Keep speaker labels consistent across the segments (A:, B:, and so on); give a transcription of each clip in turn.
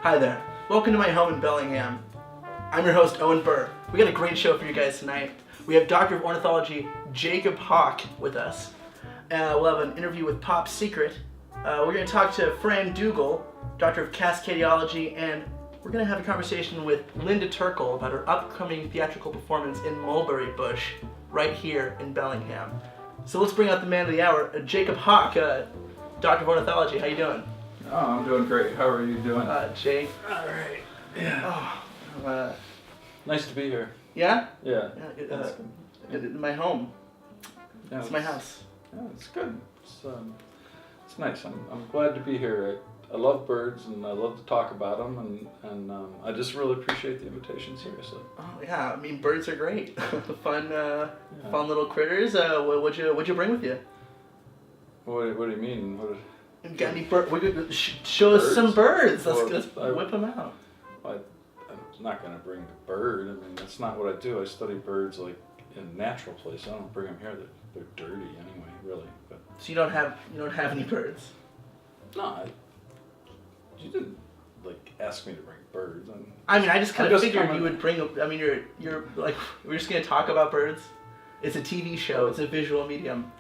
A: Hi there. Welcome to my home in Bellingham. I'm your host, Owen Burr. We got a great show for you guys tonight. We have Doctor of Ornithology Jacob Hawk with us. We'll have an interview with Pop Secret. We're going to talk to Fran Dugle, Doctor of Cascadiology, and we're going to have a conversation with Linda Turkle about her upcoming theatrical performance in Mulberry Bush, right here in Bellingham. So let's bring out the man of the hour, Jacob Hawk, Doctor of Ornithology. How you doing?
B: Oh, I'm doing great. How are you doing?
A: Jake.
B: All right. Yeah.
A: Oh,
B: Nice to be here.
A: yeah?
B: Yeah.
A: In my home.
B: Yeah,
A: It's my house.
B: Yeah, it's good. It's nice. I'm glad to be here. I love birds and I love to talk about them and I just really appreciate the invitation. Seriously.
A: Oh yeah, I mean birds are great. Fun little critters. What'd you bring with you?
B: What do you mean?
A: You got any show us some birds. Let's whip them out.
B: I'm not gonna bring a bird. I mean, that's not what I do. I study birds like in natural place. I don't bring them here. They're dirty anyway, really. But
A: so you don't have any birds?
B: no, you didn't like ask me to bring birds.
A: I mean, I just kind of figured
B: coming.
A: you would bring. I mean, you're like we're just gonna talk about birds. It's a TV show. It's a visual medium.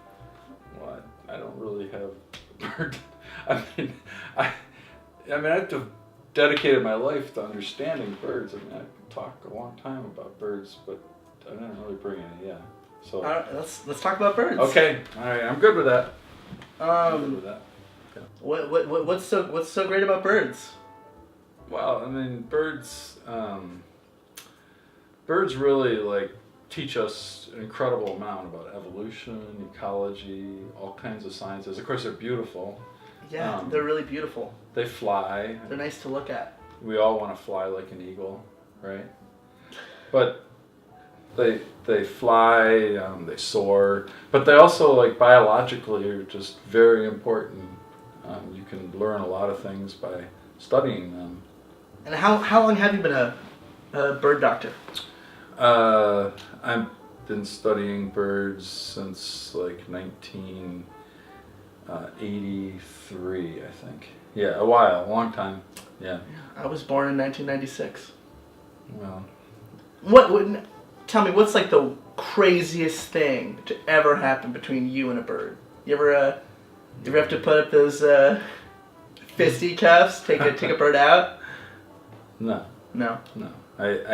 B: Well, I don't really have bird. I mean, I have to dedicated my life to understanding birds. I mean, I could talk a long time about birds, but I didn't really bring any. Yeah. So.
A: All right, let's talk about birds.
B: Okay. All right. I'm good with that. I'm good with that. Okay.
A: What's so great about birds?
B: Well, I mean, birds really like teach us an incredible amount about evolution, ecology, all kinds of sciences. Of course, they're beautiful.
A: Yeah, they're really beautiful.
B: They fly.
A: They're nice to look at.
B: We all want to fly like an eagle, right? But they fly, they soar, but they also, like, biologically are just very important. You can learn a lot of things by studying them.
A: And how long have you been a bird doctor?
B: I've been studying birds since like 1983, I think. Yeah, a long time. Yeah.
A: I was born in 1996.
B: Well.
A: Tell me, what's like the craziest thing to ever happen between you and a bird? You ever have to put up those fisticuffs, take a bird out?
B: No.
A: No.
B: No. I've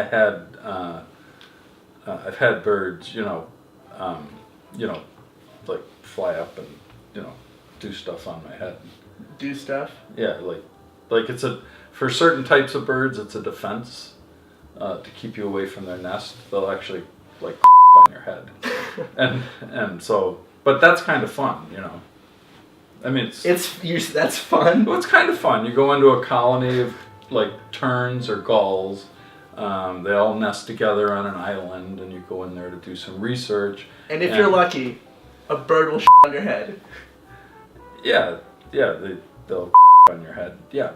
B: had birds, like fly up and, do stuff on my head.
A: Do stuff?
B: Yeah, like for certain types of birds, it's a defense to keep you away from their nest. They'll actually like on your head, and so, but that's kind of fun, I mean,
A: that's fun.
B: Well, it's kind of fun. You go into a colony of like terns or gulls. They all nest together on an island, and you go in there to do some research.
A: And if you're lucky, a bird will on your head.
B: Yeah, they'll on your head. Yeah.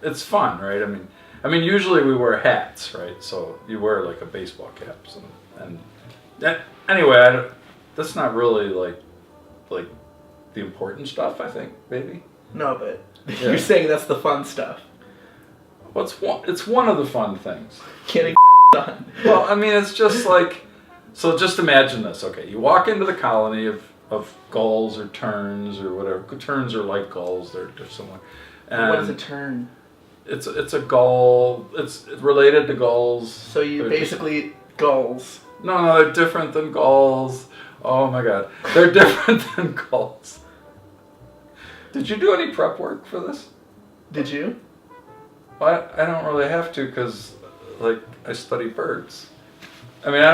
B: It's fun, right? I mean, usually we wear hats, right? So you wear like a baseball cap, and that, anyway, that's not really like the important stuff, I think, maybe.
A: No, but you're saying that's the fun stuff.
B: Well, it's one of the fun things.
A: Getting done.
B: Well, I mean, it's just like, so just imagine this, okay? You walk into the colony of gulls or terns or whatever. Terns are like gulls, they're similar. And
A: what is a tern?
B: It's a gull, it's related to gulls.
A: So you basically gulls.
B: No, they're different than gulls. Oh my god. They're different than gulls. Did you do any prep work for this?
A: Did you?
B: Well, I don't really have to because, like, I study birds. I mean,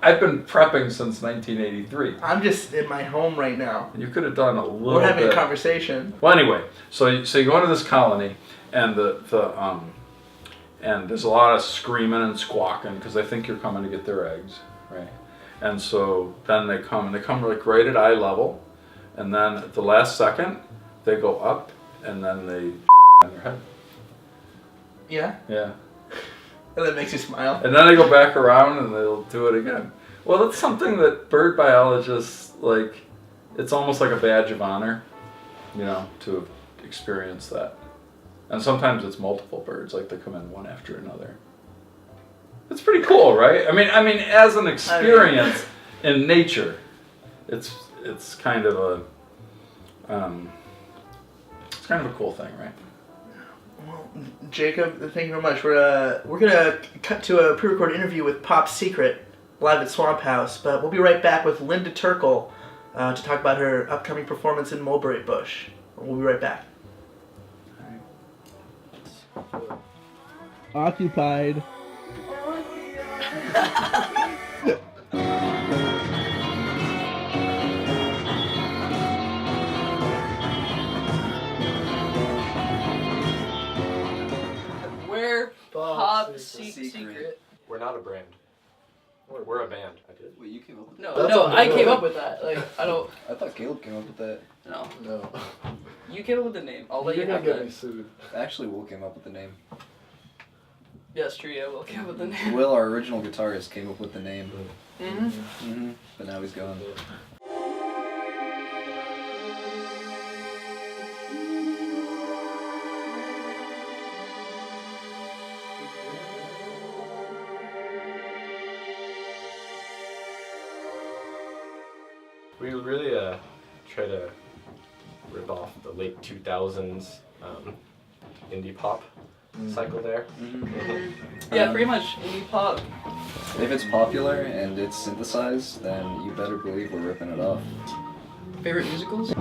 B: I've been prepping since 1983.
A: I'm just in my home right now.
B: You could have done a little bit.
A: We're having a conversation.
B: Well, anyway, so you go into this colony, and and there's a lot of screaming and squawking because they think you're coming to get their eggs, right? And so then they come like right at eye level, and then at the last second, they go up, and then they on their head.
A: Yeah?
B: Yeah.
A: And that makes you smile.
B: And then they go back around and they'll do it again. Well, that's something that bird biologists, like, it's almost like a badge of honor, to have experienced that. And sometimes it's multiple birds, like they come in one after another. It's pretty cool, right? I mean, as an experience in nature, it's kind of a cool thing, right?
A: Well, Jacob, thank you very much. We're gonna cut to a pre-recorded interview with Pop Secret live at Swamp House, but we'll be right back with Linda Turkle to talk about her upcoming performance in Mulberry Bush. We'll be right back. Occupied.
C: We're Pop Secret.
D: We're not a brand. We're a band.
E: Wait, you came up with
C: No,
E: that?
C: no, I came up with that. Like, I don't.
E: I thought Caleb came up with that.
C: No,
E: No.
C: you came up with the name. I'll let you
E: You're
C: have
E: gonna get me
C: that.
E: sued. Actually, Will came up with the name.
C: Yes, true. Yeah, we'll come up with the name.
E: Will, our original guitarist, came up with the name.
C: Mm-hmm.
E: Mm-hmm. But now he's gone.
D: We really try to rip off the late 2000s indie pop cycle there.
C: Yeah, pretty much indie pop.
E: If it's popular and it's synthesized, then you better believe we're ripping it off.
C: Favorite musicals?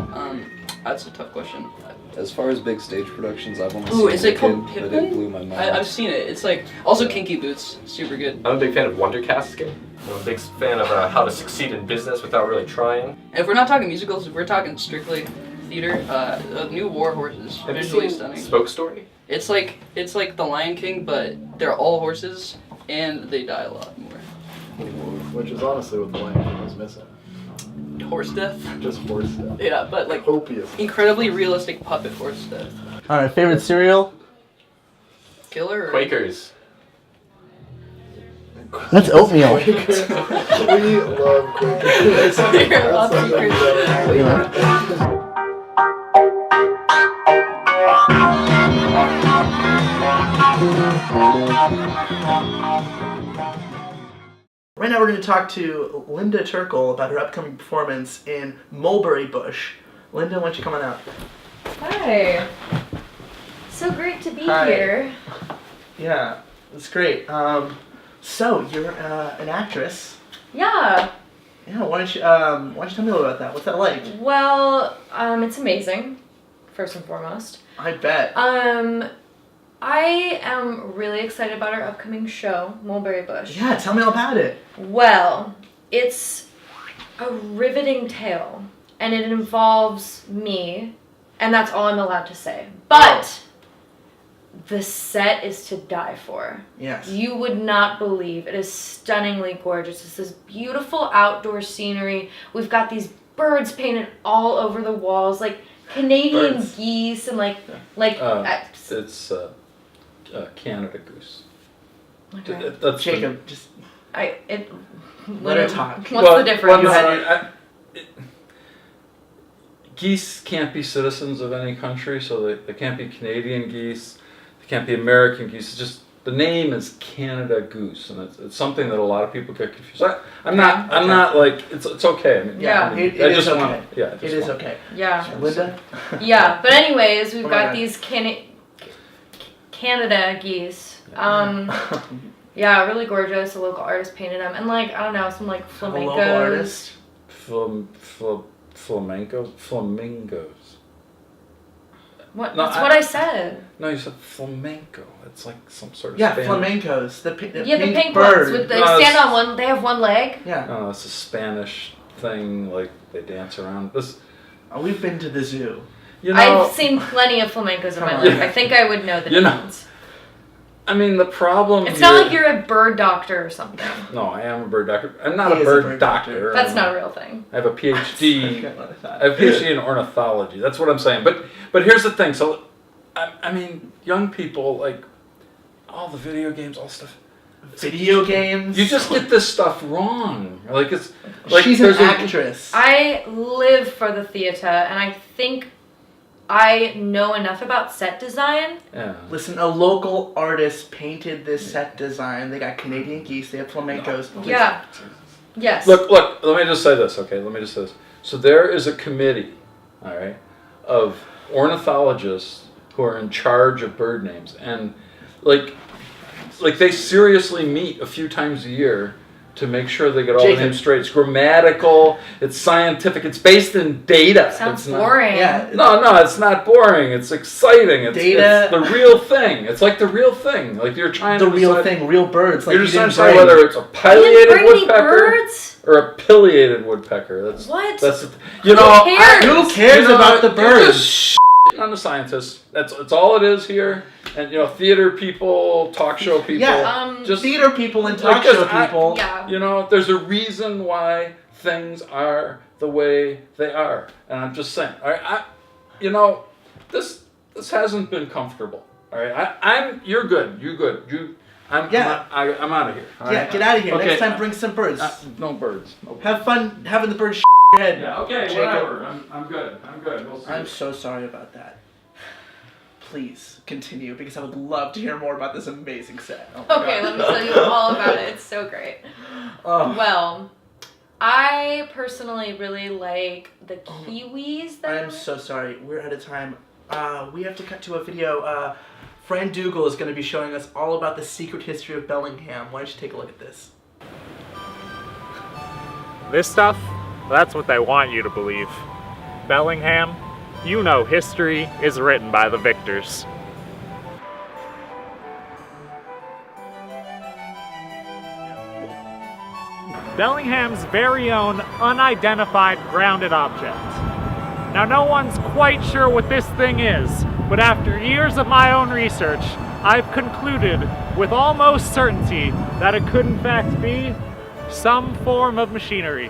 C: That's a tough question.
E: As far as big stage productions, I've only
C: Ooh,
E: seen
C: is it called
E: Wicked, but it
C: Pippin?
E: blew my mind.
C: I've seen it. It's like also Kinky Boots, super good.
D: I'm a big fan of Wondercast game. I'm a big fan of how to succeed in business without really trying.
C: And if we're not talking musicals, if we're talking strictly theater, New War Horses,
D: Have you
C: visually
D: seen
C: stunning.
D: Spoke Story?
C: It's like The Lion King, but they're all horses and they die a lot more.
F: Which is honestly what the Lion King was missing.
C: Horse death.
F: Just horse stuff.
C: Yeah, but like
F: Copious.
C: incredibly realistic puppet horse death.
A: Alright, favorite cereal?
C: Killer. Or...
D: Quakers.
A: That's oatmeal.
F: We love Quakers.
C: Favorite Pop Secret.
A: Right now we're going to talk to Linda Turkle about her upcoming performance in Mulberry Bush. Linda, why don't you come on out?
G: Hi. So great to be
A: Hi.
G: here.
A: Yeah, that's great. So you're an actress.
G: Yeah.
A: Yeah, why don't you tell me a little about that? What's that like?
G: Well, it's amazing, first and foremost.
A: I bet.
G: I am really excited about our upcoming show, Mulberry Bush.
A: Yeah, tell me all about it.
G: Well, it's a riveting tale, and it involves me, and that's all I'm allowed to say. But the set is to die for.
A: Yes.
G: You would not believe. It is stunningly gorgeous. It's this beautiful outdoor scenery. We've got these birds painted all over the walls, like Canadian
A: Birds.
G: geese and
B: It's Canada goose.
G: okay.
B: That's
A: Jacob, just let her talk.
G: What's the difference?
B: Geese can't be citizens of any country, so they can't be Canadian geese. They can't be American geese. It's just the name is Canada goose, and it's something that a lot of people get confused. I'm not like it's okay. I mean,
G: Yeah.
B: I mean,
A: It
B: I
A: is
B: just
A: okay.
B: want. Yeah, I
A: It
B: just
A: is
B: want-
A: okay.
G: Yeah.
A: Linda?
G: Yeah. But anyways, we've
A: Oh my
G: got
A: God.
G: these Canada geese. Yeah, really gorgeous. A local artist painted them, and I don't know, some
A: A
G: flamencos.
A: local artist.
B: Flamingos.
G: What?
B: No,
G: That's what I said.
B: No, you said flamenco. It's like some sort of
A: Yeah,
B: Spanish.
A: flamencos. The
G: Yeah, the pink
A: bird.
G: ones with they
B: No,
G: stand
B: it's-
G: on one. They have one leg.
A: Yeah.
B: No, it's a Spanish thing. Like they dance around. This,
A: We've been to the zoo.
B: you know.
G: I've seen plenty of flamencos in my
A: Come
G: life.
B: on.
G: I think I would know the
B: You know,
G: difference.
B: I mean, the problem.
G: It's
B: here,
G: not like you're a bird doctor or something.
B: No, I am a bird doctor. I'm not
A: He
B: a
A: is a
B: bird,
A: bird
B: doctor.
G: That's not a real thing.
B: I have a PhD.
A: Okay, what I thought.
B: I have a PhD in ornithology. That's what I'm saying. But here's the thing. So, I mean, young people like all the video games, all stuff.
A: Video games.
B: You just get this stuff wrong. Like it's like
A: She's an
B: there's a-
A: actress.
G: I live for the theater, and I think I know enough about set design.
B: Yeah.
A: Listen, a local artist painted this set design. They got Canadian geese. They have flamencos. Please.
G: Yeah. Yes.
B: Look, let me just say this, okay? Let me just say this. So there is a committee, all right, of ornithologists who are in charge of bird names. And, like they seriously meet a few times a year to make sure they get all the names straight. It's grammatical, it's scientific, it's based in data.
G: Sounds
B: It's
G: boring.
A: Yeah.
B: No, it's not boring. It's exciting. It's
A: Data.
B: It's the real thing. It's like the real thing. Like you're trying
A: The
B: to
A: real
B: decide-
A: thing, real birds. Like
B: You're
A: you
B: just
A: didn't
B: trying to decide
A: bring.
B: whether it's a
G: You didn't
B: pileated
G: bring any
B: woodpecker
G: birds?
B: or a pileated woodpecker.
G: What?
B: That's you know.
G: cares?
A: Who cares about the
B: You're
A: birds?
B: just on the scientists. That's all it is here. And theater people, talk show people.
A: Yeah,
B: just
A: theater people and talk
B: Like,
A: show
B: 'cause I-
A: people.
G: Yeah.
B: there's a reason why things are the way they are, and I'm just saying. All right, this hasn't been comfortable. All right, you're good. You good. I'm out of here. all
A: Yeah,
B: right?
A: get out of here.
B: Okay.
A: Next time, bring some birds.
B: No birds. No birds.
A: Have fun having the birds your head.
B: Yeah. Okay.
A: Jacob.
B: Whatever. I'm good. We'll see.
A: I'm so sorry about that. Please continue because I would love to hear more about this amazing set. Oh my
G: Okay,
A: God.
G: let me tell you all about it. It's so great.
A: Oh,
G: Well, I personally really like the kiwis. That
A: I'm so sorry. We're out of time. We have to cut to a video. Fran Dugle is going to be showing us all about the secret history of Bellingham. Why don't you take a look at this?
H: This stuff, that's what they want you to believe. Bellingham, you know history is written by the victors. Bellingham's very own unidentified grounded object. Now, no one's quite sure what this thing is, but after years of my own research, I've concluded with almost certainty that it could in fact be some form of machinery.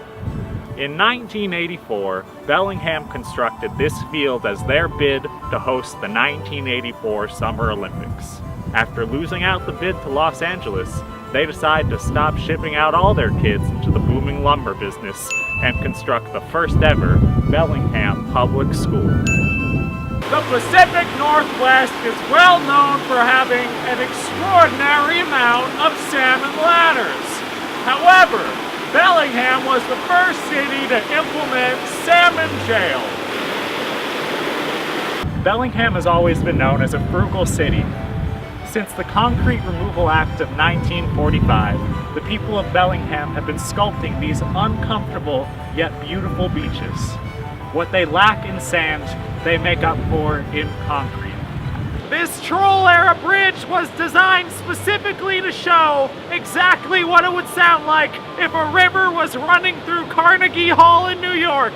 H: In 1984, Bellingham constructed this field as their bid to host the 1984 Summer Olympics. After losing out the bid to Los Angeles, they decided to stop shipping out all their kids into the booming lumber business and construct the first ever Bellingham Public School. The Pacific Northwest is well known for having an extraordinary amount of salmon ladders. However, Bellingham was the first city to implement salmon jail. Bellingham has always been known as a frugal city. Since the Concrete Removal Act of 1945, the people of Bellingham have been sculpting these uncomfortable yet beautiful beaches. What they lack in sand, they make up for in concrete. This Troll-era bridge was designed specifically to show exactly what it would sound like if a river was running through Carnegie Hall in New York.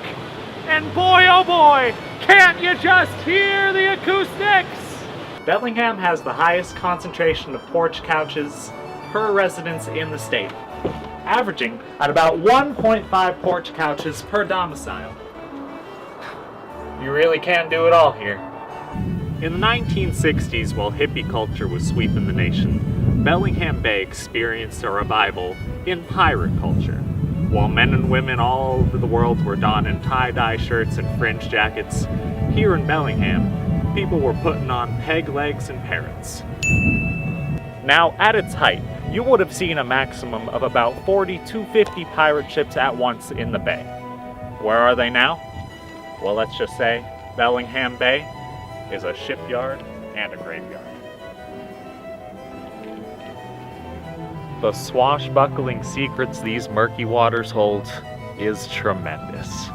H: And boy, oh boy, can't you just hear the acoustics? Bellingham has the highest concentration of porch couches per residence in the state, averaging at about 1.5 porch couches per domicile. You really can do it all here. In the 1960s, while hippie culture was sweeping the nation, Bellingham Bay experienced a revival in pirate culture. While men and women all over the world were donning tie-dye shirts and fringe jackets, here in Bellingham, people were putting on peg legs and parrots. Now, at its height, you would have seen a maximum of about 40 to 50 pirate ships at once in the bay. Where are they now? Well, let's just say Bellingham Bay is a shipyard and a graveyard. The swashbuckling secrets these murky waters hold is tremendous.